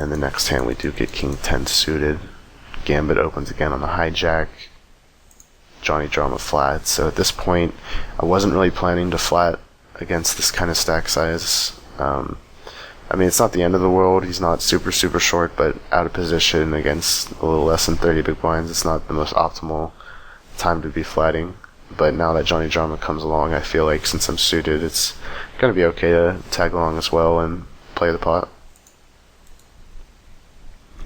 And the next hand we do get King 10 suited. Gambit opens again on the hijack. Johnny Drama flat. So at this point, I wasn't really planning to flat against this kind of stack size. I mean, it's not the end of the world. He's not super short, but out of position against a little less than 30 big blinds. It's not the most optimal time to be flatting. But now that Johnny Drama comes along, I feel like since I'm suited, it's going to be okay to tag along as well and play the pot.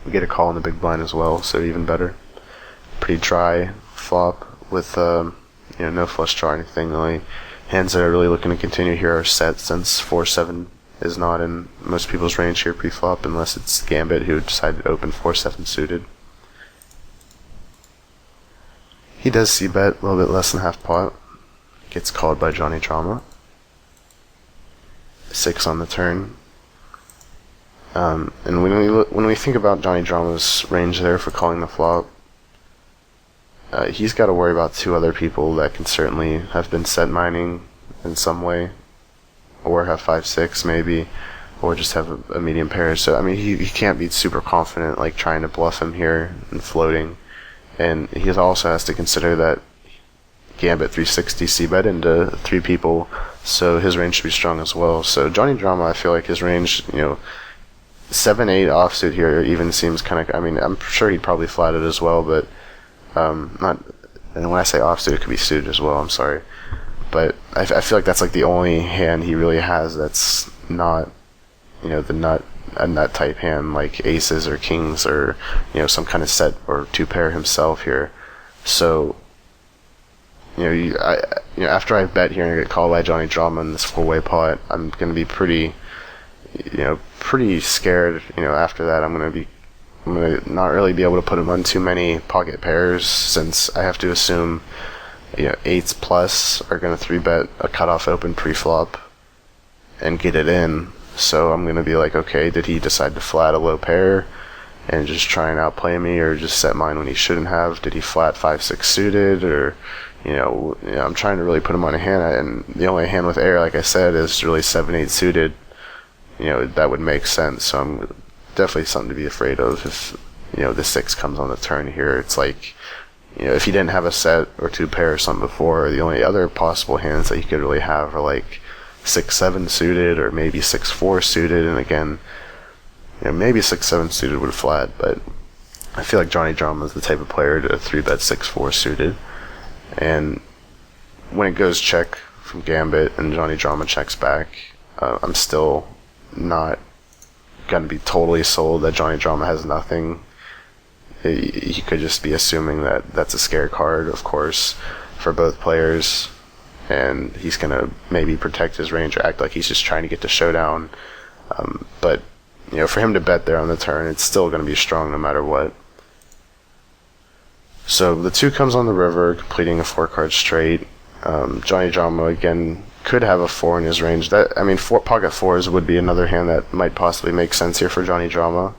We get a call in the big blind as well, so even better. Pretty dry flop with no flush draw or anything. The only hands that are really looking to continue here are set, since 4-7 is not in most people's range here pre-flop, unless it's Gambit who decided to open 4-7 suited. He does c-bet a little bit less than half pot. Gets called by Johnny Drama. 6 on the turn. And when we think about Johnny Drama's range there for calling the flop, he's got to worry about 2 other people that can certainly have been set mining in some way, or have 5-6 maybe, or just have a medium pair. So I mean, he can't be super confident like trying to bluff him here and floating. And he also has to consider that Gambit 360 c-bet into 3 people, so his range should be strong as well. So Johnny Drama, I feel like his range, 7-8 offsuit here even seems kind of, I mean, I'm sure he'd probably flat it as well, but not, and when I say offsuit, it could be suited as well, I'm sorry. But I feel like that's like the only hand he really has that's not, a nut type hand like aces or kings or some kind of set or 2 pair himself here. So after I bet here and I get called by Johnny Drama in this 4-way pot, I'm gonna be pretty scared. After that, I'm gonna not really be able to put him on too many pocket pairs, since I have to assume 8s plus are gonna 3-bet a cutoff open pre-flop and get it in. So I'm going to be like, okay, did he decide to flat a low pair and just try and outplay me, or just set mine when he shouldn't have? Did he flat 5-6 suited, or I'm trying to really put him on a hand, and the only hand with air, like I said, is really 7-8 suited. That would make sense. So I'm definitely something to be afraid of if the 6 comes on the turn here. It's like, if he didn't have a set or 2 pair or something before, the only other possible hands that he could really have are like 6-7 suited, or maybe 6-4 suited, and again, maybe 6-7 suited would flat, but I feel like Johnny Drama is the type of player to 3-bet 6-4 suited. And when it goes check from Gambit and Johnny Drama checks back, I'm still not gonna be totally sold that Johnny Drama has nothing. He could just be assuming that that's a scare card, of course, for both players, and he's gonna maybe protect his range or act like he's just trying to get to showdown. But for him to bet there on the turn, it's still gonna be strong no matter what. So the 2 comes on the river, completing a 4-card straight. Johnny Drama again could have a 4 in his range. Pocket 4s would be another hand that might possibly make sense here for Johnny Drama.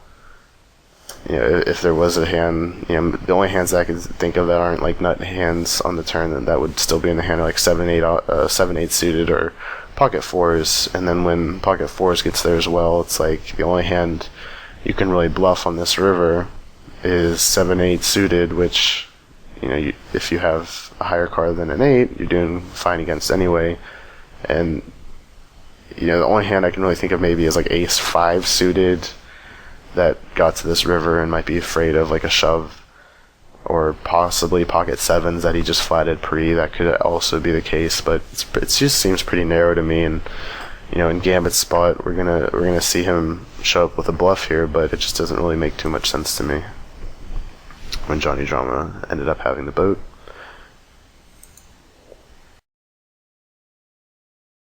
If there was a hand, the only hands I could think of that aren't like nut hands on the turn, then that would still be in the hand, like 7-8 suited or pocket 4s. And then when pocket 4s gets there as well, it's like the only hand you can really bluff on this river is 7-8 suited, which if you have a higher card than an 8, you're doing fine against anyway. And the only hand I can really think of maybe is like ace 5 suited that got to this river and might be afraid of like a shove, or possibly pocket 7s that he just flatted pre. That could also be the case, but it just seems pretty narrow to me. And in Gambit's spot, we're gonna see him show up with a bluff here, but it just doesn't really make too much sense to me when Johnny Drama ended up having the boat.